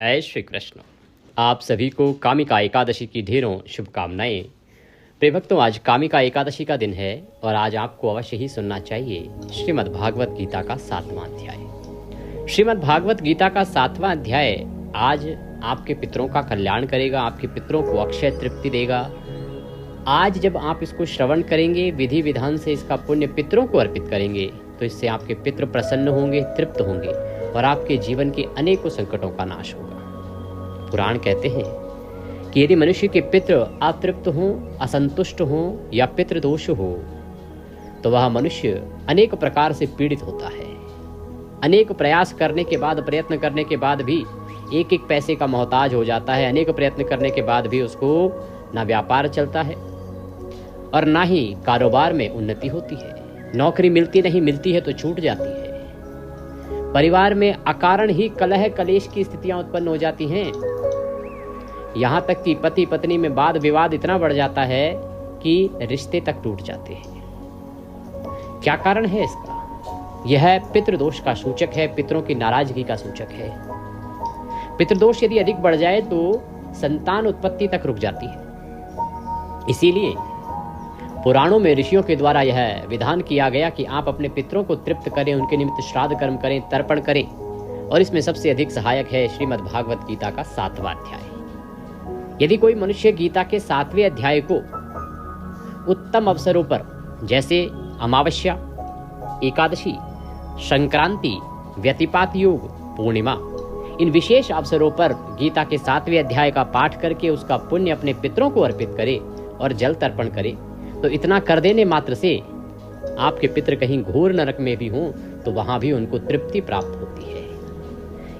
जय श्री कृष्ण। आप सभी को कामिका एकादशी की ढेरों शुभकामनाएं। प्रिय भक्तों, आज कामिका एकादशी का दिन है और आज आपको अवश्य ही सुनना चाहिए श्रीमद् भागवत गीता का 7वां अध्याय। श्रीमद् भागवत गीता का 7वां अध्याय आज आपके पितरों का कल्याण करेगा, आपके पितरों को अक्षय तृप्ति देगा। आज जब आप इसको श्रवण करेंगे, विधि विधान से इसका पुण्य पितरों को अर्पित करेंगे, तो इससे आपके पितृ प्रसन्न होंगे, तृप्त होंगे और आपके जीवन के अनेकों संकटों का नाश होगा। पुराण कहते हैं कि यदि मनुष्य के पितृ अतृप्त हों, असंतुष्ट हों या पितृदोष हो, तो वह मनुष्य अनेक प्रकार से पीड़ित होता है। अनेक प्रयास करने के बाद, प्रयत्न करने के बाद भी एक एक पैसे का मोहताज हो जाता है। अनेक प्रयत्न करने के बाद भी उसको ना व्यापार चलता है और ना ही कारोबार में उन्नति होती है। नौकरी मिलती नहीं, मिलती है तो छूट जाती है। परिवार में अकारण ही कलह कलेश की स्थितियां उत्पन्न हो जाती हैं। यहां तक कि पति पत्नी में वाद विवाद इतना बढ़ जाता है कि रिश्ते तक टूट जाते हैं। क्या कारण है इसका? यह पितृदोष का सूचक है, पितरों की नाराजगी का सूचक है। पितृदोष यदि अधिक बढ़ जाए तो संतान उत्पत्ति तक रुक जाती है। इसीलिए पुराणों में ऋषियों के द्वारा यह विधान किया गया कि आप अपने पितरों को तृप्त करें, उनके निमित्त श्राद्ध कर्म करें, तर्पण करें। और इसमें सबसे अधिक सहायक है श्रीमद् भागवत गीता का 7वां अध्याय। यदि कोई मनुष्य गीता के 7वें अध्याय को उत्तम अवसरों पर, जैसे अमावस्या, एकादशी, संक्रांति, व्यतिपात योग, पूर्णिमा, इन विशेष अवसरों पर गीता के 7वें अध्याय का पाठ करके उसका पुण्य अपने पितरों को अर्पित करे और जल तर्पण करे, तो इतना कर देने मात्र से आपके पितृ कहीं घोर नरक में भी हों तो वहां भी उनको तृप्ति प्राप्त होती है।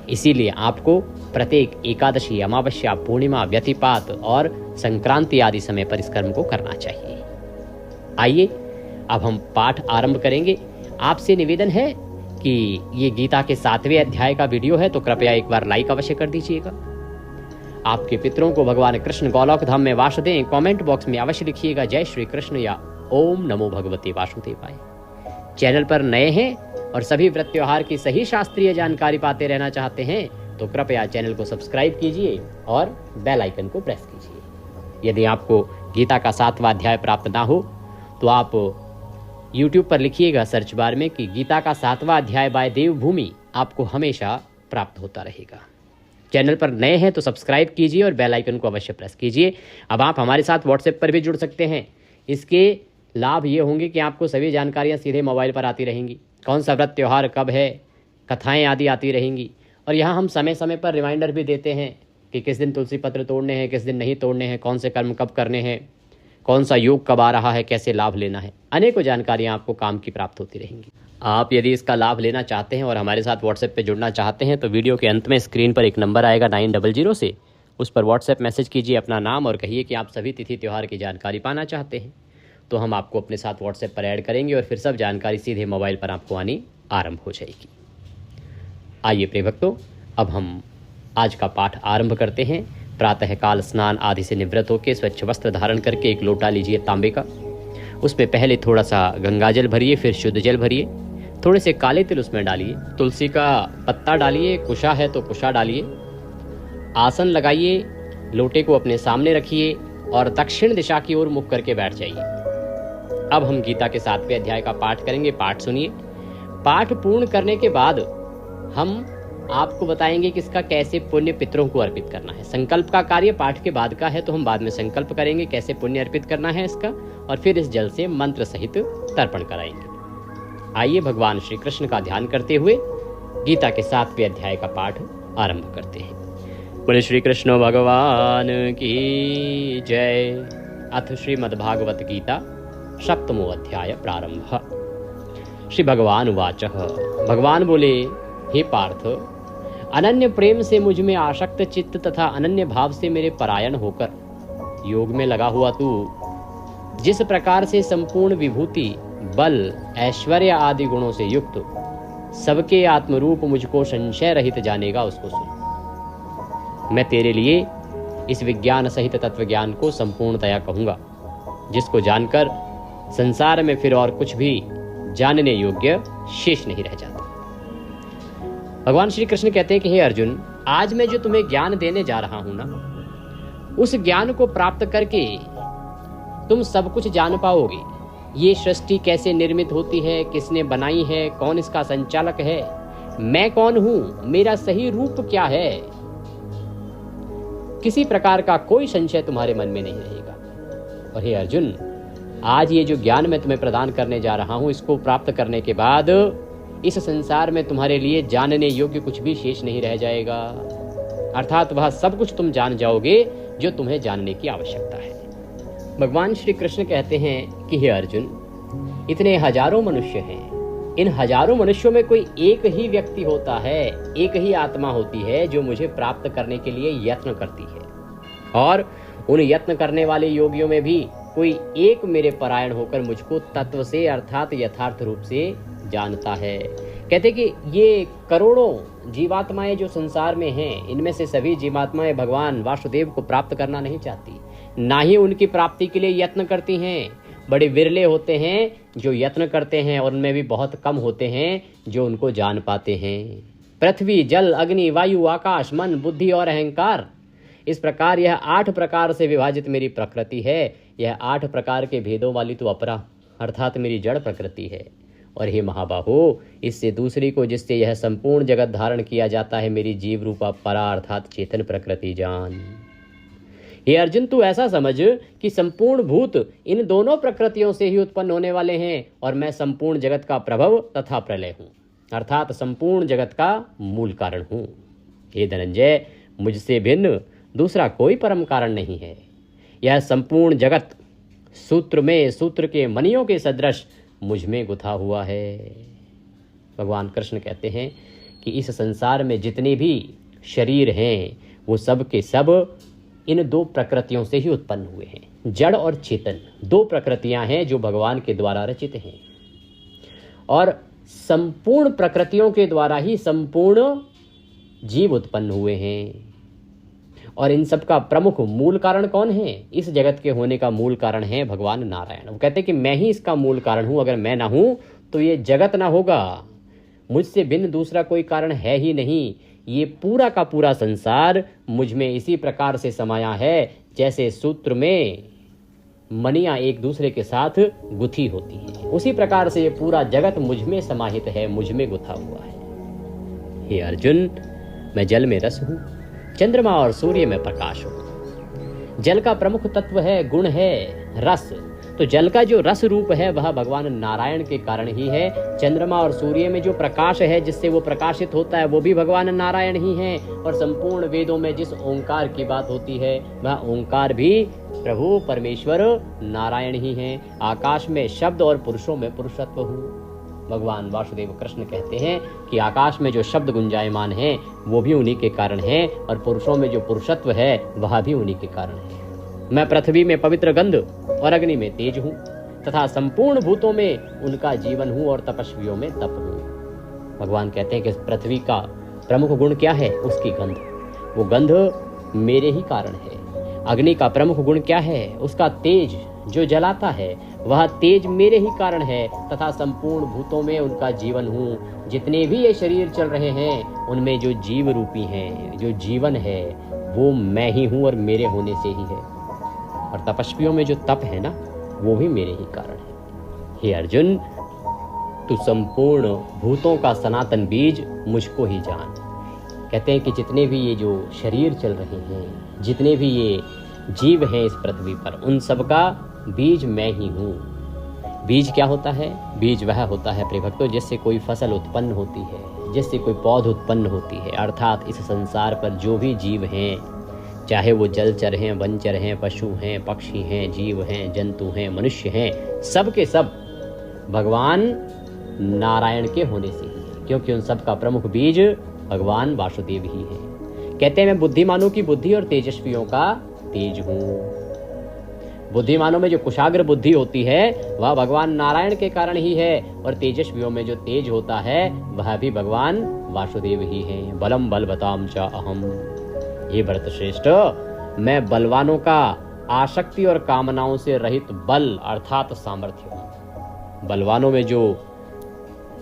इसीलिए आपको प्रत्येक एकादशी, अमावस्या, पूर्णिमा, व्यतिपात और संक्रांति आदि समय पर इस कर्म को करना चाहिए। आइए अब हम पाठ आरंभ करेंगे। आपसे निवेदन है कि ये गीता के 7वें अध्याय का वीडियो है तो कृपया एक बार लाइक अवश्य कर दीजिएगा। आपके पितरों को भगवान कृष्ण गोलोक धाम में वास दें। कमेंट बॉक्स में अवश्य लिखिएगा जय श्री कृष्ण या ओम नमो भगवते वासुदेवाय। चैनल पर नए हैं और सभी व्रत त्योहार की सही शास्त्रीय जानकारी पाते रहना चाहते हैं तो कृपया चैनल को सब्सक्राइब कीजिए और बेल आइकन को प्रेस कीजिए। यदि आपको गीता का 7वां अध्याय प्राप्त ना हो तो आप YouTube पर लिखिएगा सर्च बार में कि गीता का 7वां अध्याय बाय देवभूमि, आपको हमेशा प्राप्त होता रहेगा। चैनल पर नए हैं तो सब्सक्राइब कीजिए और बेल आइकन को अवश्य प्रेस कीजिए। अब आप हमारे साथ व्हाट्सएप पर भी जुड़ सकते हैं। इसके लाभ ये होंगे कि आपको सभी जानकारियां सीधे मोबाइल पर आती रहेंगी। कौन सा व्रत त्यौहार कब है, कथाएं आदि आती रहेंगी। और यहाँ हम समय समय पर रिमाइंडर भी देते हैं कि किस दिन तुलसी पत्र तोड़ने हैं, किस दिन नहीं तोड़ने हैं, कौन से कर्म कब करने हैं, कौन सा योग कब आ रहा है, कैसे लाभ लेना है। अनेकों जानकारियाँ आपको काम की प्राप्त होती रहेंगी। आप यदि इसका लाभ लेना चाहते हैं और हमारे साथ व्हाट्सएप पे जुड़ना चाहते हैं तो वीडियो के अंत में स्क्रीन पर एक नंबर आएगा 900 से, उस पर व्हाट्सएप मैसेज कीजिए अपना नाम और कहिए कि आप सभी तिथि त्यौहार की जानकारी पाना चाहते हैं, तो हम आपको अपने साथ व्हाट्सएप पर ऐड करेंगे और फिर सब जानकारी सीधे मोबाइल पर आपको आनी आरंभ हो जाएगी। आइए प्रिय भक्तों, अब हम आज का पाठ आरंभ करते हैं। प्रातःकाल स्नान आदि से निवृत्त होकर स्वच्छ वस्त्र धारण करके एक लोटा लीजिए तांबे का। उसमें पहले थोड़ा सा गंगाजल भरिए, फिर शुद्ध जल भरिए, थोड़े से काले तिल उसमें डालिए, तुलसी का पत्ता डालिए, कुशा है तो कुशा डालिए, आसन लगाइए, लोटे को अपने सामने रखिए और दक्षिण दिशा की ओर मुख करके बैठ जाइए। अब हम गीता के 7वें अध्याय का पाठ करेंगे। पाठ सुनिए। पाठ पूर्ण करने के बाद हम आपको बताएंगे कि इसका कैसे पुण्य पितरों को अर्पित करना है। संकल्प का कार्य पाठ के बाद का है तो हम बाद में संकल्प करेंगे कैसे पुण्य अर्पित करना है इसका, और फिर इस जल से मंत्र सहित तर्पण कराएंगे। आइए भगवान श्री कृष्ण का ध्यान करते हुए गीता के 7वें अध्याय का पाठ आरंभ करते हैं। बोले श्री कृष्ण भगवान की जय। अथ श्रीमद् भागवत गीता 7वां अध्याय प्रारंभ। श्री भगवान उवाच। भगवान बोले, हे पार्थ, अनन्य प्रेम से मुझ में आसक्त चित्त तथा अनन्य भाव से मेरे परायण होकर योग में लगा हुआ तू जिस प्रकार से संपूर्ण विभूति, बल, ऐश्वर्य आदि गुणों से युक्त सबके आत्मरूप मुझको संशय रहित जानेगा, उसको सुन। मैं तेरे लिए इस विज्ञान सहित तत्व ज्ञान को संपूर्णतया कहूंगा, जिसको जानकर संसार में फिर और कुछ भी जानने योग्य शेष नहीं रह जाता। भगवान श्री कृष्ण कहते हैं कि हे अर्जुन, आज मैं जो तुम्हें ज्ञान देने जा रहा हूं ना, उस ज्ञान को प्राप्त करके तुम सब कुछ जान पाओगे। ये सृष्टि कैसे निर्मित होती है, किसने बनाई है, कौन इसका संचालक है, मैं कौन हूं, मेरा सही रूप क्या है, किसी प्रकार का कोई संशय तुम्हारे मन में नहीं रहेगा। और हे अर्जुन, आज ये जो ज्ञान मैं तुम्हें प्रदान करने जा रहा हूं, इसको प्राप्त करने के बाद इस संसार में तुम्हारे लिए जानने योग्य कुछ भी शेष नहीं रह जाएगा। अर्थात वह सब कुछ तुम जान जाओगे जो तुम्हें जानने की आवश्यकता है। भगवान श्री कृष्ण कहते हैं कि हे अर्जुन, इतने हजारों मनुष्य हैं, इन हजारों मनुष्यों में कोई एक ही व्यक्ति होता है, एक ही आत्मा होती है जो मुझे प्राप्त करने के लिए यत्न करती है। और उन यत्न करने वाले योगियों में भी कोई एक मेरे परायण होकर मुझको तत्व से अर्थात यथार्थ रूप से जानता है। कहते कि ये करोड़ों जीवात्माएं जो संसार में हैं, इनमें से सभी जीवात्माएं भगवान वासुदेव को प्राप्त करना नहीं चाहती, ना ही उनकी प्राप्ति के लिए यत्न करती हैं। बड़े विरले होते हैं जो यत्न करते हैं, और उनमें भी बहुत कम होते हैं जो उनको जान पाते हैं। पृथ्वी, जल, अग्नि, वायु, आकाश, मन, बुद्धि और अहंकार, इस प्रकार यह 8 प्रकार से विभाजित मेरी प्रकृति है। यह 8 प्रकार के भेदों वाली तो अपरा अर्थात मेरी जड़ प्रकृति है। और हे महाबाहो, इससे दूसरी को जिससे यह संपूर्ण जगत धारण किया जाता है, मेरी जीव रूपा परा अर्थात चेतन प्रकृति जान। हे अर्जुन, तू ऐसा समझ कि संपूर्ण भूत इन दोनों प्रकृतियों से ही उत्पन्न होने वाले हैं, और मैं संपूर्ण जगत का प्रभव तथा प्रलय हूँ, अर्थात संपूर्ण जगत का मूल कारण हूँ। हे धनंजय, मुझसे भिन्न दूसरा कोई परम कारण नहीं है। यह संपूर्ण जगत सूत्र में सूत्र के मणियों के सदृश मुझ में गुथा हुआ है। भगवान कृष्ण कहते हैं कि इस संसार में जितने भी शरीर हैं, वो सब के सब इन 2 प्रकृतियों से ही उत्पन्न हुए हैं। जड़ और चेतन 2 प्रकृतियां हैं जो भगवान के द्वारा रचित हैं, और संपूर्ण प्रकृतियों के द्वारा ही संपूर्ण जीव उत्पन्न हुए हैं। और इन सब का प्रमुख मूल कारण कौन है? इस जगत के होने का मूल कारण है भगवान नारायण। वो कहते हैं कि मैं ही इसका मूल कारण हूं, अगर मैं ना हूं तो ये जगत ना होगा। मुझसे भिन्न दूसरा कोई कारण है ही नहीं। ये पूरा का पूरा संसार मुझ में इसी प्रकार से समाया है जैसे सूत्र में मणियां एक दूसरे के साथ गुथी होती हैं, उसी प्रकार से ये पूरा जगत मुझ में समाहित है, मुझ में गुथा हुआ है। हे अर्जुन, मैं जल में रस हूं, चंद्रमा और सूर्य में प्रकाश हूं। जल का प्रमुख तत्व है, गुण है रस। तो जल का जो रस रूप है वह भगवान नारायण के कारण ही है। चंद्रमा और सूर्य में जो प्रकाश है जिससे वो प्रकाशित होता है वो भी भगवान नारायण ही है। और संपूर्ण वेदों में जिस ओंकार की बात होती है वह ओंकार भी प्रभु परमेश्वर नारायण ही है। आकाश में शब्द और पुरुषों में पुरुषत्व हूँ। भगवान वासुदेव कृष्ण कहते हैं कि आकाश में जो शब्द गुंजायमान हैं वो भी उन्हीं के कारण है, और पुरुषों में जो पुरुषत्व है वह भी उन्हीं के कारण है। मैं पृथ्वी में पवित्र गंध और अग्नि में तेज हूँ, तथा संपूर्ण भूतों में उनका जीवन हूँ, और तपस्वियों में तप हूँ। भगवान कहते हैं कि पृथ्वी का प्रमुख गुण क्या है? उसकी गंध, वो गंध मेरे ही कारण है। अग्नि का प्रमुख गुण क्या है? उसका तेज, जो जलाता है वह तेज मेरे ही कारण है, तथा संपूर्ण भूतों में उनका जीवन हूँ। जितने भी ये शरीर चल रहे हैं उनमें जो जीव रूपी हैं, जो जीवन है वो मैं ही हूँ और मेरे होने से ही है। और तपस्वियों में जो तप है ना वो भी मेरे ही कारण है। हे अर्जुन, तू संपूर्ण भूतों का सनातन बीज मुझको ही जान। कहते हैं कि जितने भी ये जो शरीर चल रहे हैं, जितने भी ये जीव हैं इस पृथ्वी पर, उन सब का बीज मैं ही हूँ। बीज क्या होता है? बीज वह होता है प्रिय भक्तों जिससे कोई फसल उत्पन्न होती है, जिससे कोई पौध उत्पन्न होती है। अर्थात इस संसार पर जो भी जीव हैं, चाहे वो जलचर हैं, वनचर हैं, पशु हैं, पक्षी हैं, जीव हैं, जंतु हैं, मनुष्य हैं, सब के सब भगवान नारायण के होने से ही है, क्योंकि उन सब का प्रमुख बीज भगवान वासुदेव ही है। कहते हैं मैं बुद्धिमानों की बुद्धि और तेजस्वियों का तेज हूँ। बुद्धिमानों में जो कुशाग्र बुद्धि होती है वह भगवान नारायण के कारण ही है, और तेजस्वियों में जो तेज होता है वह भी भगवान वासुदेव ही है। बलम बलवताम च अहम। ये भरत श्रेष्ठ, मैं बलवानों का आसक्ति और कामनाओं से रहित बल अर्थात सामर्थ्य हूँ। बलवानों में जो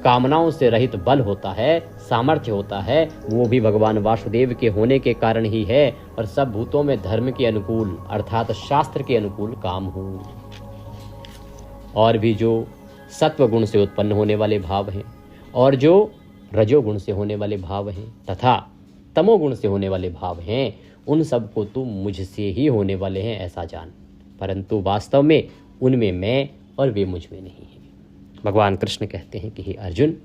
कामनाओं से रहित बल होता है, सामर्थ्य होता है, वो भी भगवान वासुदेव के होने के कारण ही है। और सब भूतों में धर्म के अनुकूल अर्थात शास्त्र के अनुकूल काम हूँ। और भी जो सत्व गुण से उत्पन्न होने वाले भाव हैं और जो रजोगुण से होने वाले भाव हैं तथा तमोगुण से होने वाले भाव हैं, उन सब को तू मुझसे ही होने वाले हैं ऐसा जान, परंतु वास्तव में उनमें मैं और वे मुझ में नहीं है। भगवान कृष्ण कहते हैं कि हे अर्जुन,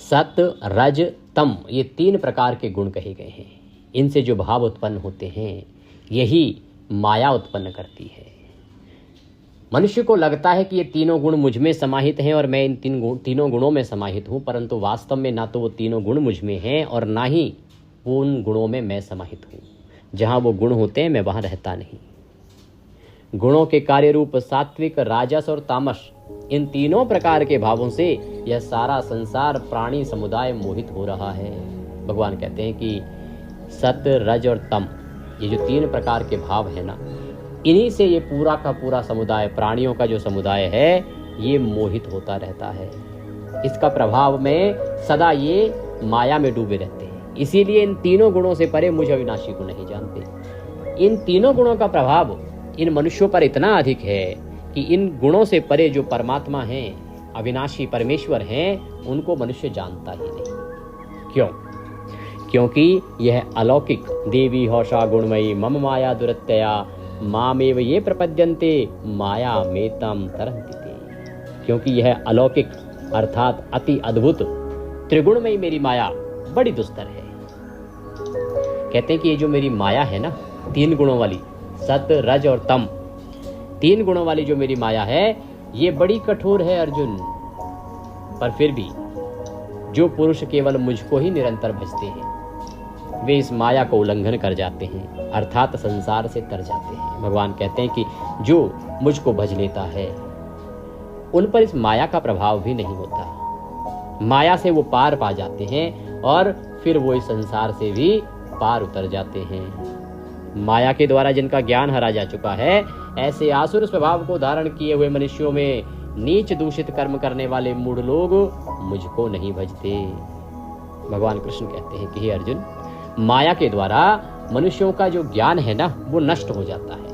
सत रज तम ये 3 प्रकार के गुण कहे गए हैं। इनसे जो भाव उत्पन्न होते हैं यही माया उत्पन्न करती है। मनुष्य को लगता है कि ये तीनों गुण मुझ में समाहित हैं और मैं इन तीनों गुणों में समाहित हूँ, परंतु वास्तव में ना तो वो तीनों गुण मुझ में हैं और ना ही वो उन गुणों में मैं समाहित हूँ। जहाँ वो गुण होते हैं मैं वहाँ रहता नहीं। गुणों के कार्य रूप सात्विक, राजस और तामस, इन तीनों प्रकार के भावों से यह सारा संसार प्राणी समुदाय मोहित हो रहा है। भगवान कहते हैं कि सत रज और तम ये जो 3 प्रकार के भाव है ना, इन्हीं से ये पूरा का पूरा समुदाय, प्राणियों का जो समुदाय है, ये मोहित होता रहता है। इसका प्रभाव में सदा ये माया में डूबे रहते हैं। इसीलिए इन तीनों गुणों से परे मुझ अविनाशी को नहीं जानते। इन तीनों गुणों का प्रभाव इन मनुष्यों पर इतना अधिक है कि इन गुणों से परे जो परमात्मा हैं, अविनाशी परमेश्वर हैं, उनको मनुष्य जानता ही नहीं। क्यों? क्योंकि यह अलौकिक देवी हौषा गुणमयी मम माया दुरत्यया मामेव ये प्रपद्यन्ते माया मेतम तरन्ति ते। क्योंकि यह अलौकिक अर्थात अति अद्भुत त्रिगुणमयी मेरी माया बड़ी दुस्तर है। कहते हैं कि ये जो मेरी माया है ना, 3 गुणों वाली, सत रज और तम, 3 गुणों वाली जो मेरी माया है, ये बड़ी कठोर है अर्जुन। पर फिर भी जो पुरुष केवल मुझको ही निरंतर भजते हैं, वे इस माया को उल्लंघन कर जाते हैं अर्थात संसार से तर जाते हैं। भगवान कहते हैं कि जो मुझको भज लेता है उन पर इस माया का प्रभाव भी नहीं होता। माया से वो पार पा जाते हैं और फिर वो इस संसार से भी पार उतर जाते हैं। माया के द्वारा जिनका ज्ञान हरा जा चुका है, ऐसे आसुर स्वभाव को धारण किए हुए मनुष्यों में नीच दूषित कर्म करने वाले मूढ़ लोग मुझको नहीं भजते। भगवान कृष्ण कहते हैं कि हे अर्जुन, माया के द्वारा मनुष्यों का जो ज्ञान है ना, वो नष्ट हो जाता है।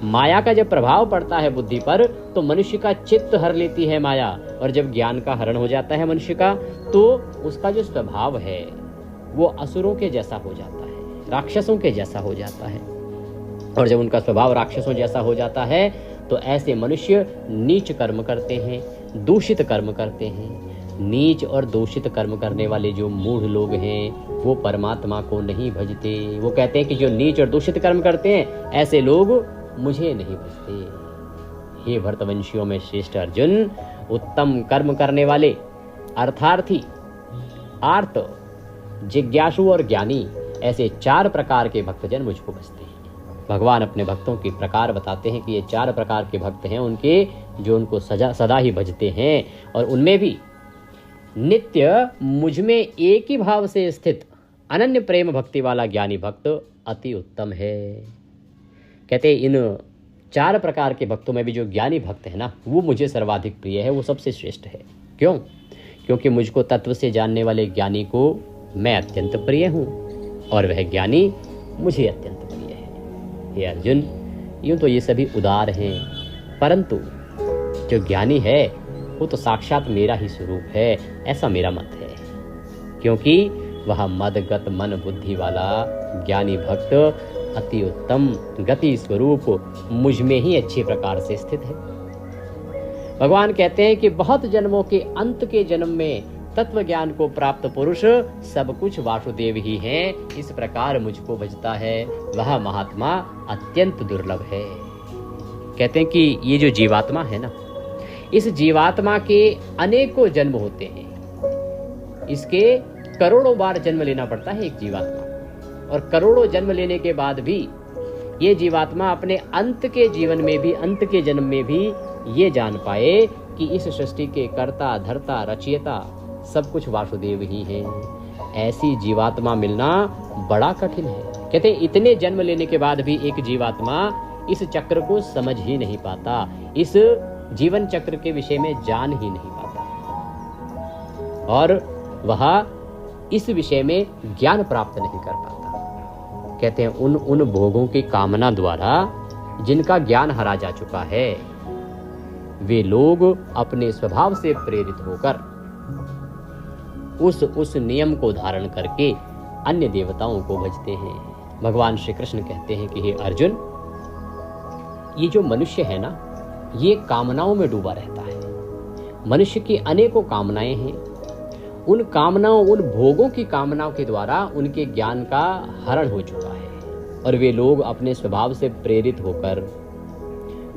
माया का जब प्रभाव पड़ता है बुद्धि पर, तो मनुष्य का चित्त हर लेती है माया। और जब ज्ञान का हरण हो जाता है मनुष्य का, तो उसका जो स्वभाव है वो असुरों के जैसा हो जाता है, राक्षसों के जैसा हो जाता है। और जब उनका स्वभाव राक्षसों जैसा हो जाता है, तो ऐसे मनुष्य नीच कर्म करते हैं, दूषित कर्म करते हैं। नीच और दूषित कर्म करने वाले जो मूढ़ लोग हैं, वो परमात्मा को नहीं भजते। वो कहते हैं कि जो नीच और दूषित कर्म करते हैं, ऐसे लोग मुझे नहीं भजते। हे भरतवंशियों में श्रेष्ठ अर्जुन, उत्तम कर्म करने वाले अर्थार्थी, आर्त, जिज्ञासु और ज्ञानी, ऐसे 4 प्रकार के भक्तजन मुझको भजते हैं। भगवान अपने भक्तों के प्रकार बताते हैं कि ये 4 प्रकार के भक्त हैं उनके, जो उनको सदा ही भजते हैं। और उनमें भी नित्य मुझ में एक ही भाव से स्थित अनन्य प्रेम भक्ति वाला ज्ञानी भक्त अति उत्तम है। कहते हैं इन 4 प्रकार के भक्तों में भी जो ज्ञानी भक्त है ना, वो मुझे सर्वाधिक प्रिय है, वो सबसे श्रेष्ठ है। क्यों? क्योंकि मुझको तत्व से जानने वाले ज्ञानी को मैं अत्यंत प्रिय हूँ और वह ज्ञानी मुझे अत्यंत प्रिय है। हे अर्जुन, यूँ तो ये सभी उदार हैं, परंतु जो ज्ञानी है वो तो साक्षात मेरा ही स्वरूप है, ऐसा मेरा मत है। क्योंकि वह मदगत मन बुद्धि वाला ज्ञानी भक्त अति उत्तम गति स्वरूप मुझ में ही अच्छे प्रकार से स्थित है। भगवान कहते हैं कि बहुत जन्मों के अंत के जन्म में तत्व ज्ञान को प्राप्त पुरुष सब कुछ वासुदेव ही है, इस प्रकार मुझको भजता है, वह महात्मा अत्यंत दुर्लभ है। कहते हैं कि ये जो जीवात्मा है ना, इस जीवात्मा के अनेकों जन्म होते हैं। इसके करोड़ों बार जन्म लेना पड़ता है एक जीवात्मा, और करोड़ों जन्म लेने के बाद भी ये जीवात्मा अपने अंत के जीवन में भी, अंत के जन्म में भी ये जान पाए कि इस सृष्टि के कर्ता धर्ता रचयिता सब कुछ वासुदेव ही है। ऐसी जीवात्मा मिलना बड़ा कठिन है। कहते हैं इतने जन्म लेने के बाद भी एक जीवात्मा इस चक्र को समझ ही नहीं पाता, इस जीवन चक्र के विषय में जान ही नहीं पाता। और वह इस विषय में ज्ञान प्राप्त नहीं कर पाता। कहते हैं उन भोगों की कामना द्वारा जिनका ज्ञान हरा जा चुका है, वे लोग अपने स्वभाव से प्रेरित होकर उस नियम को धारण करके अन्य देवताओं को भजते हैं। भगवान श्री कृष्ण कहते हैं कि हे अर्जुन, ये जो मनुष्य है ना, ये कामनाओं में डूबा रहता है। मनुष्य की अनेकों कामनाएं हैं। उन कामनाओं, उन भोगों की कामनाओं के द्वारा उनके ज्ञान का हरण हो चुका है और वे लोग अपने स्वभाव से प्रेरित होकर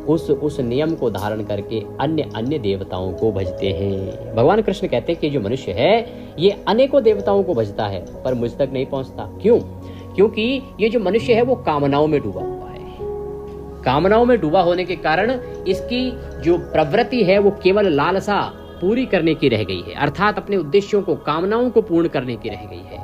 उस नियम को धारण करके अन्य देवताओं को भजते हैं। भगवान कृष्ण कहते हैं कि जो मनुष्य है ये अनेकों देवताओं को भजता है पर मुझ तक नहीं पहुंचता। क्यों? क्योंकि ये जो मनुष्य है वो कामनाओं में डूबा हुआ है। कामनाओं में डूबा होने के कारण इसकी जो प्रवृत्ति है वो केवल लालसा पूरी करने की रह गई है, अर्थात अपने उद्देश्यों को, कामनाओं को पूर्ण करने की रह गई है।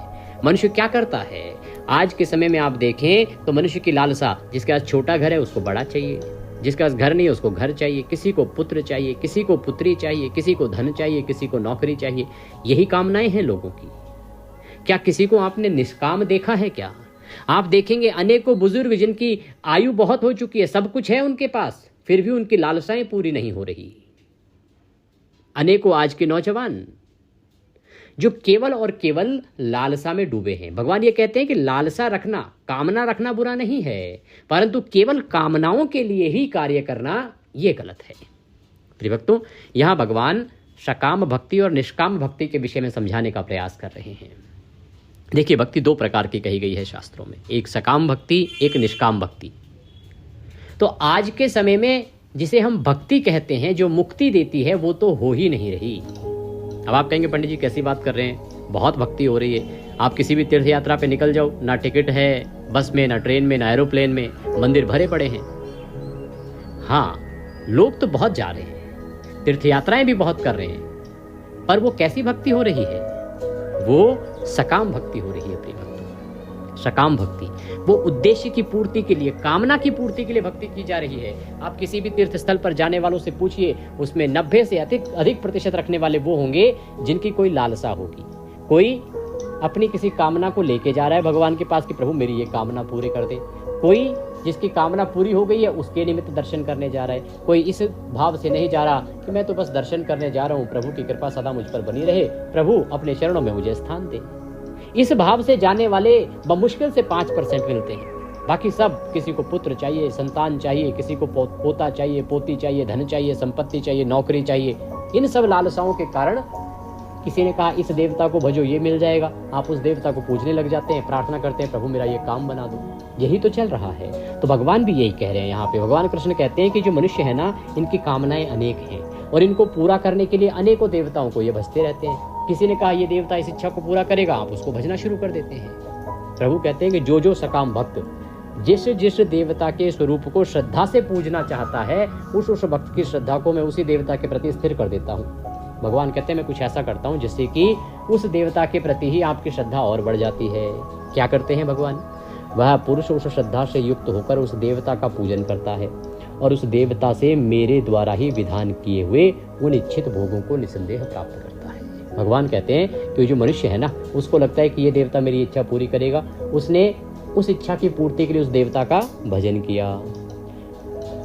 मनुष्य क्या करता है आज के समय में आप देखें तो मनुष्य की लालसा, जिसके पास छोटा घर है उसको बड़ा चाहिए, जिसके पास घर नहीं है उसको घर चाहिए, किसी को पुत्र चाहिए, किसी को पुत्री चाहिए, किसी को धन चाहिए, किसी को नौकरी चाहिए। यही कामनाएं हैं लोगों की। क्या किसी को आपने निष्काम देखा है? क्या आप देखेंगे अनेकों बुजुर्ग जिनकी आयु बहुत हो चुकी है, सब कुछ है उनके पास, फिर भी उनकी लालसाएं पूरी नहीं हो रही। अनेकों आज के नौजवान जो केवल और केवल लालसा में डूबे हैं। भगवान ये कहते हैं कि लालसा रखना, कामना रखना बुरा नहीं है, परंतु केवल कामनाओं के लिए ही कार्य करना ये गलत है। प्रिय भक्तों, यहां भगवान सकाम भक्ति और निष्काम भक्ति के विषय में समझाने का प्रयास कर रहे हैं। देखिए, भक्ति दो प्रकार की कही गई है शास्त्रों में, एक सकाम भक्ति, एक निष्काम भक्ति। तो आज के समय में जिसे हम भक्ति कहते हैं, जो मुक्ति देती है, वो तो हो ही नहीं रही। अब आप कहेंगे पंडित जी कैसी बात कर रहे हैं, बहुत भक्ति हो रही है। आप किसी भी तीर्थ यात्रा पे निकल जाओ, ना टिकट है बस में, ना ट्रेन में, ना एरोप्लेन में, मंदिर भरे पड़े हैं। हाँ, लोग तो बहुत जा रहे हैं, तीर्थ यात्राएं भी बहुत कर रहे हैं, पर वो कैसी भक्ति हो रही है? वो सकाम भक्ति हो रही है। प्रिय भक्तों, सकाम भक्ति वो उद्देश्य की पूर्ति के लिए, कामना की पूर्ति के लिए भक्ति की जा रही है। आप किसी भी तीर्थ स्थल पर जाने वालों से पूछिए, उसमें 90 से अधिक प्रतिशत रखने वाले वो होंगे जिनकी कोई लालसा होगी। कोई अपनी किसी कामना को लेके जा रहा है भगवान के पास कि प्रभु मेरी ये कामना पूरी कर दे। कोई जिसकी कामना पूरी हो गई है उसके निमित्त दर्शन करने जा रहा है। कोई इस भाव से नहीं जा रहा कि मैं तो बस दर्शन करने जा रहा हूँ, प्रभु की कृपा सदा मुझ पर बनी रहे, प्रभु अपने चरणों में मुझे स्थान दे। इस भाव से जाने वाले बमुश्किल से 5% मिलते हैं। बाकी सब, किसी को पुत्र चाहिए, संतान चाहिए, किसी को पोता चाहिए, पोती चाहिए, धन चाहिए, संपत्ति चाहिए, नौकरी चाहिए। इन सब लालसाओं के कारण किसी ने कहा इस देवता को भजो, ये मिल जाएगा। आप उस देवता को पूजने लग जाते हैं, प्रार्थना करते हैं प्रभु मेरा ये काम बना दो। यही तो चल रहा है। तो भगवान भी यही कह रहे हैं यहाँ पे। भगवान कृष्ण कहते हैं कि जो मनुष्य है ना, इनकी कामनाएं अनेक हैं और इनको पूरा करने के लिए अनेकों देवताओं को ये भजते रहते हैं। किसी ने कहा ये देवता इस इच्छा को पूरा करेगा, आप उसको भजना शुरू कर देते हैं। प्रभु कहते हैं कि जो सकाम भक्त जिस देवता के स्वरूप को श्रद्धा से पूजना चाहता है, उस भक्त की श्रद्धा को मैं उसी देवता के प्रति स्थिर कर देता हूँ। भगवान कहते हैं मैं कुछ ऐसा करता हूँ जिससे कि उस देवता के प्रति ही आपकी श्रद्धा और बढ़ जाती है। क्या करते हैं भगवान? वह पुरुष उस श्रद्धा से युक्त होकर उस देवता का पूजन करता है और उस देवता से मेरे द्वारा ही विधान किए हुए उन इच्छित भोगों को निसंदेह प्राप्त करता है। भगवान कहते हैं कि जो मनुष्य है ना, उसको लगता है कि ये देवता मेरी इच्छा पूरी करेगा, उसने उस इच्छा की पूर्ति के लिए उस देवता का भजन किया।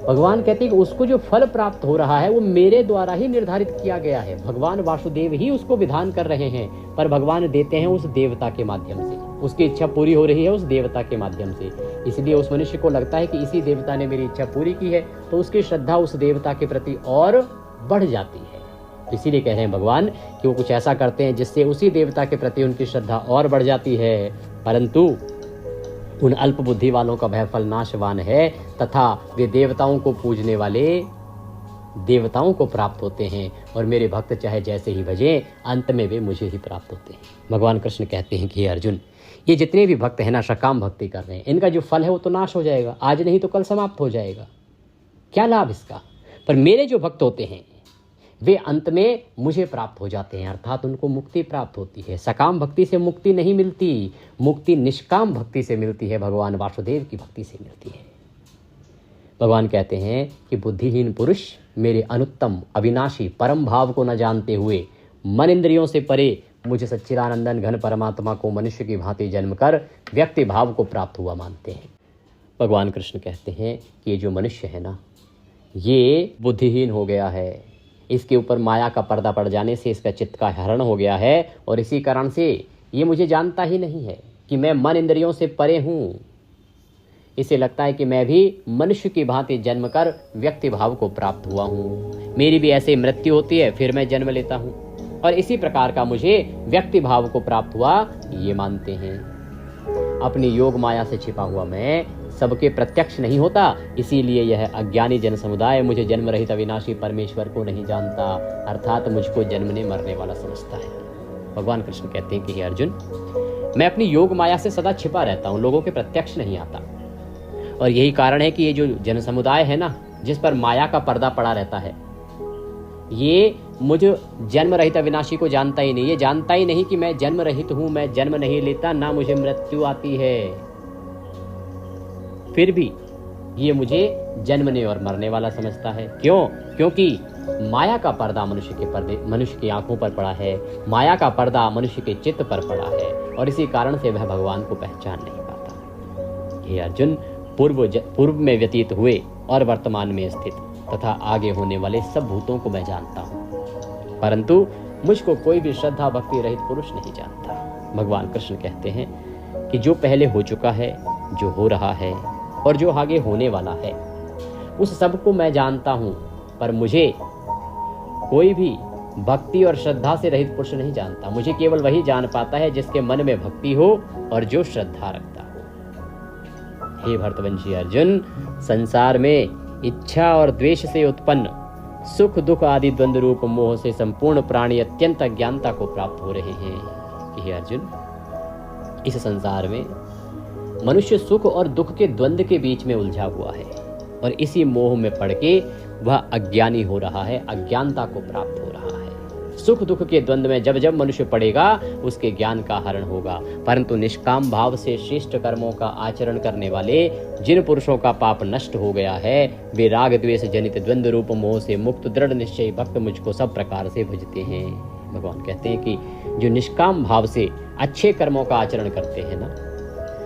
भगवान कहते हैं कि उसको जो फल प्राप्त हो रहा है वो मेरे द्वारा ही निर्धारित किया गया है। भगवान वासुदेव ही उसको विधान कर रहे हैं, पर भगवान देते हैं उस देवता के माध्यम से। उसकी इच्छा पूरी हो रही है उस देवता के माध्यम से। इसलिए उस मनुष्य को लगता है कि इसी देवता ने मेरी इच्छा पूरी की है, तो उसकी श्रद्धा उस देवता के प्रति और बढ़ जाती है। इसीलिए कह रहे हैं भगवान कि वो कुछ ऐसा करते हैं जिससे उसी देवता के प्रति उनकी श्रद्धा और बढ़ जाती है। परंतु उन अल्प बुद्धि वालों का वह फल नाशवान है तथा वे देवताओं को पूजने वाले देवताओं को प्राप्त होते हैं और मेरे भक्त चाहे जैसे ही भजें, अंत में वे मुझे ही प्राप्त होते हैं। भगवान कृष्ण कहते हैं कि हे अर्जुन, ये जितने भी भक्त हैं ना, सकाम भक्ति कर रहे हैं, इनका जो फल है वो तो नाश हो जाएगा, आज नहीं तो कल समाप्त हो जाएगा। क्या लाभ इसका? पर मेरे जो भक्त होते हैं वे अंत में मुझे प्राप्त हो जाते हैं, अर्थात उनको मुक्ति प्राप्त होती है। सकाम भक्ति से मुक्ति नहीं मिलती, मुक्ति निष्काम भक्ति से मिलती है, भगवान वासुदेव की भक्ति से मिलती है। भगवान कहते हैं कि बुद्धिहीन पुरुष मेरे अनुत्तम अविनाशी परम भाव को न जानते हुए मन इंद्रियों से परे मुझे सच्चिदानंदन घन परमात्मा को मनुष्य की भांति जन्म कर व्यक्ति भाव को प्राप्त हुआ मानते हैं। भगवान कृष्ण कहते हैं कि ये जो मनुष्य है ना, ये बुद्धिहीन हो गया है, इसके ऊपर माया का पर्दा पड़ जाने से इसका चित्त का हरण हो गया है और इसी कारण से ये मुझे जानता ही नहीं है कि मैं मन इंद्रियों से परे हूँ। इसे लगता है कि मैं भी मनुष्य की भांति जन्म कर व्यक्ति भाव को प्राप्त हुआ हूँ, मेरी भी ऐसे मृत्यु होती है फिर मैं जन्म लेता हूँ और इसी प्रकार का मुझे व्यक्ति भाव को प्राप्त हुआ, ये मानते हैं। अपनी योग माया से छिपा हुआ मैं सबके प्रत्यक्ष नहीं होता, इसीलिए यह अज्ञानी जन समुदाय मुझे जन्म रहित अविनाशी परमेश्वर को नहीं जानता, अर्थात मुझको जन्मने मरने वाला समझता है। भगवान कृष्ण कहते हैं कि हे अर्जुन, मैं अपनी योग माया से सदा छिपा रहता हूँ, लोगों के प्रत्यक्ष नहीं आता। और यही कारण है कि ये जो जन समुदाय है ना, जिस पर माया का पर्दा पड़ा रहता है, ये मुझ जन्म रहित अविनाशी को जानता ही नहीं। ये जानता ही नहीं कि मैं जन्म रहित हूं, मैं जन्म नहीं लेता, ना मुझे मृत्यु आती है, फिर भी ये मुझे जन्मने और मरने वाला समझता है। क्यों? क्योंकि माया का पर्दा मनुष्य की आंखों पर पड़ा है, माया का पर्दा मनुष्य के चित्त पर पड़ा है और इसी कारण से वह भगवान को पहचान नहीं पाता। हे अर्जुन, पूर्व में व्यतीत हुए और वर्तमान में स्थित तथा आगे होने वाले सब भूतों को मैं जानता हूँ, परंतु मुझको कोई भी श्रद्धा भक्ति रहित पुरुष नहीं जानता। भगवान कृष्ण कहते हैं कि जो पहले हो चुका है, जो हो रहा है और जो आगे होने वाला है, उस सब को मैं जानता हूँ, पर मुझे कोई भी भक्ति और श्रद्धा से रहित पुरुष नहीं जानता। मुझे केवल वही जान पाता है जिसके मन में भक्ति हो और जो श्रद्धा रखता हो। हे भरतवंशी अर्जुन, संसार में इच्छा और द्वेष से उत्पन्न सुख दुख आदि द्वंद्व रूप मोह से संपूर्ण प्राणी अत्यंत अज्ञानता को प्राप्त हो रहे हैं। हे अर्जुन, इस संसार में मनुष्य सुख और दुख के द्वंद्व के बीच में उलझा हुआ है और इसी मोह में पड़ के वह अज्ञानी हो रहा है, अज्ञानता को प्राप्त हो रहा है। सुख दुख के द्वंद्व में जब जब मनुष्य पड़ेगा उसके ज्ञान का हरण होगा, परंतु निष्काम भाव से श्रेष्ठ कर्मों का आचरण करने वाले जिन पुरुषों का पाप नष्ट हो गया है, वे राग द्वेष जनित द्वंद्व रूप मोह से मुक्त दृढ़ निश्चयी भक्त मुझको सब प्रकार से भजते हैं। भगवान कहते हैं कि जो निष्काम भाव से अच्छे कर्मों का आचरण करते हैं ना,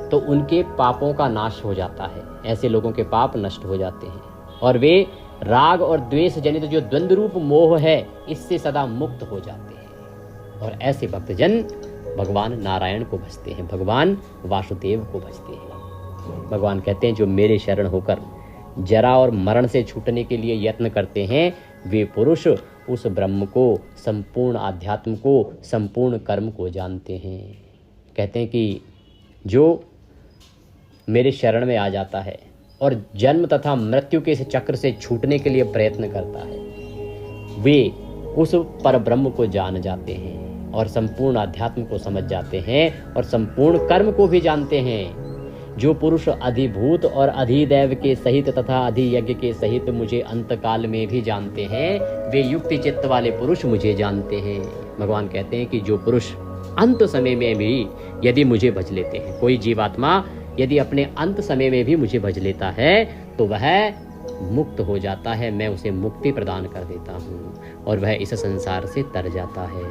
तो उनके पापों का नाश हो जाता है। ऐसे लोगों के पाप नष्ट हो जाते हैं और वे राग और द्वेष जनित जो द्वंद्व रूप मोह है, इससे सदा मुक्त हो जाते हैं और ऐसे भक्तजन भगवान नारायण को भजते हैं, भगवान वासुदेव को भजते हैं। भगवान कहते हैं जो मेरे शरण होकर जरा और मरण से छूटने के लिए यत्न करते हैं, वे पुरुष उस ब्रह्म को, संपूर्ण आध्यात्म को, संपूर्ण कर्म को जानते हैं। कहते हैं कि जो मेरे शरण में आ जाता है और जन्म तथा मृत्यु के इस चक्र से छूटने के लिए प्रयत्न करता है, वे उस पर ब्रह्म को जान जाते हैं और संपूर्ण अध्यात्म को समझ जाते हैं और संपूर्ण कर्म को भी जानते हैं। जो पुरुष अधिभूत और अधिदैव के सहित तथा अधियज्ञ के सहित मुझे अंतकाल में भी जानते हैं, वे युक्ति चित्त वाले पुरुष मुझे जानते हैं। भगवान कहते हैं कि जो पुरुष अंत समय में भी यदि मुझे भज लेते हैं, कोई जीवात्मा यदि अपने अंत समय में भी मुझे भज लेता है, तो वह मुक्त हो जाता है, मैं उसे मुक्ति प्रदान कर देता हूँ और वह इस संसार से तर जाता है।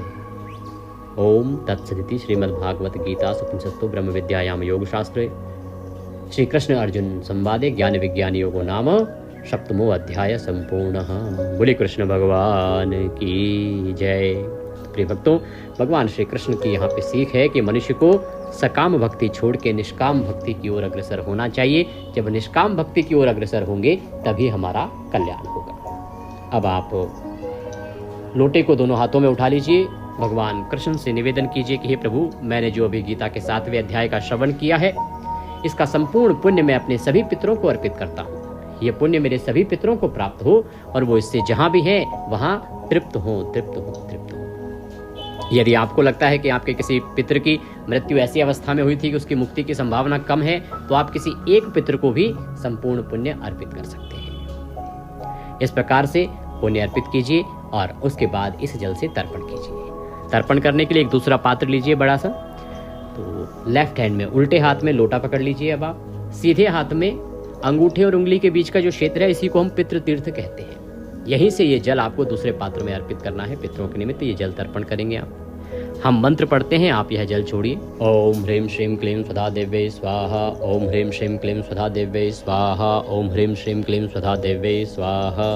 ओम तत्सदिति श्रीमद्भागवत गीता उपनिषत्सु ब्रह्म विद्यायाम योग शास्त्रे श्री कृष्ण अर्जुन संवादे ज्ञान विज्ञान योगो नाम सप्तमो अध्याय संपूर्ण। बोले कृष्ण भगवान की जय। प्रिय भक्तों, भगवान श्री कृष्ण की यहाँ पे सीख है कि मनुष्य को सकाम भक्ति छोड़ के निष्काम भक्ति की ओर अग्रसर होना चाहिए। जब निष्काम भक्ति की ओर अग्रसर होंगे तभी हमारा कल्याण होगा। अब आप लोटे को दोनों हाथों में उठा लीजिए, भगवान कृष्ण से निवेदन कीजिए कि हे प्रभु, मैंने जो अभी गीता के 7वें अध्याय का श्रवण किया है, इसका संपूर्ण पुण्य मैं अपने सभी पितरों को अर्पित करता हूँ। ये पुण्य मेरे सभी पितरों को प्राप्त हो और वो इससे जहाँ भी है वहाँ तृप्त हो, तृप्त हो, तृप्त हो। यदि आपको लगता है कि आपके किसी पितृ की मृत्यु ऐसी अवस्था में हुई थी कि उसकी मुक्ति की संभावना कम है, तो आप किसी एक पितृ को भी संपूर्ण पुण्य अर्पित कर सकते हैं। इस प्रकार से पुण्य अर्पित कीजिए और उसके बाद इस जल से तर्पण कीजिए। तर्पण करने के लिए एक दूसरा पात्र लीजिए बड़ा सा। तो लेफ्ट हैंड में, उल्टे हाथ में लोटा पकड़ लीजिए। अब आप सीधे हाथ में अंगूठे और उंगली के बीच का जो क्षेत्र है, इसी को हम पितृ तीर्थ कहते हैं। यहीं से ये जल आपको दूसरे पात्र में अर्पित करना है। पितरों के निमित्त ये जल तर्पण करेंगे आप। हम मंत्र पढ़ते हैं, आप यह जल छोड़िए। ओम ह्रीं श्रीं क्लीं स्वधा देव्यै स्वाहा। ओम ह्रीं श्रीं क्लीं स्वधा देव्यै स्वाहा। ओम ह्रीं श्रीं क्लीं स्वधा देव्यै स्वाहा।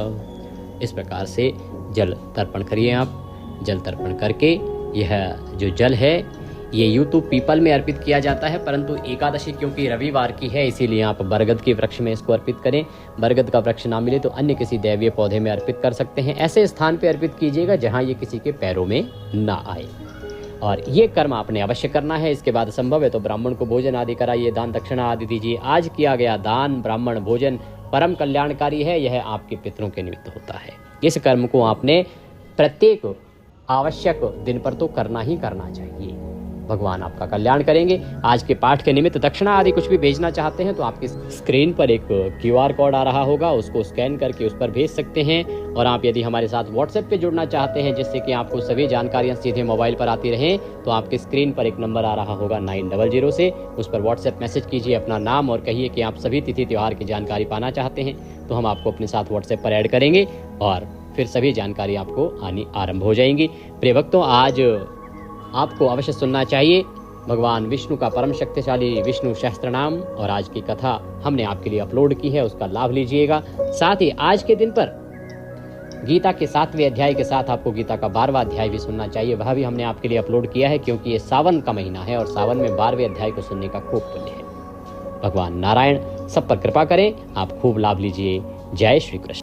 इस प्रकार से जल तर्पण करिए आप। जल तर्पण करके यह जो जल है ये यूं तो पीपल में अर्पित किया जाता है, परंतु एकादशी क्योंकि रविवार की है इसीलिए आप बरगद के वृक्ष में इसको अर्पित करें। बरगद का वृक्ष ना मिले तो अन्य किसी दैवीय पौधे में अर्पित कर सकते हैं। ऐसे स्थान पर अर्पित कीजिएगा जहाँ ये किसी के पैरों में ना आए। और ये कर्म आपने अवश्य करना है। इसके बाद संभव है तो ब्राह्मण को भोजन आदि कराइए, दान दक्षिणा आदि दीजिए। आज किया गया दान, ब्राह्मण भोजन परम कल्याणकारी है। यह आपके पितरों के निमित्त होता है। इस कर्म को आपने प्रत्येक आवश्यक दिन पर तो करना ही करना चाहिए। भगवान आपका कल्याण करेंगे। आज के पाठ के निमित्त दक्षिणा आदि कुछ भी भेजना चाहते हैं तो आपकी स्क्रीन पर एक QR कोड आ रहा होगा, उसको स्कैन करके उस पर भेज सकते हैं। और आप यदि हमारे साथ WhatsApp पे जुड़ना चाहते हैं जिससे कि आपको सभी जानकारियां सीधे मोबाइल पर आती रहें, तो आपकी स्क्रीन पर एक नंबर आ रहा होगा 900 से, उस पर WhatsApp मैसेज कीजिए अपना नाम और कहिए कि आप सभी तिथि त्यौहार की जानकारी पाना चाहते हैं, तो हम आपको अपने साथ WhatsApp पर ऐड करेंगे और फिर सभी जानकारी आपको आनी आरंभ हो जाएंगी। प्रिय भक्तों, आज आपको अवश्य सुनना चाहिए भगवान विष्णु का परम शक्तिशाली विष्णु सहस्त्र नाम। और आज की कथा हमने आपके लिए अपलोड की है, उसका लाभ लीजिएगा। साथ ही आज के दिन पर गीता के 7वें अध्याय के साथ आपको गीता का 12वां अध्याय भी सुनना चाहिए, वह भी हमने आपके लिए अपलोड किया है, क्योंकि ये सावन का महीना है और सावन में 12वें अध्याय को सुनने का खूब पुण्य है। भगवान नारायण सब पर कृपा करें, आप खूब लाभ लीजिए। जय श्री कृष्ण।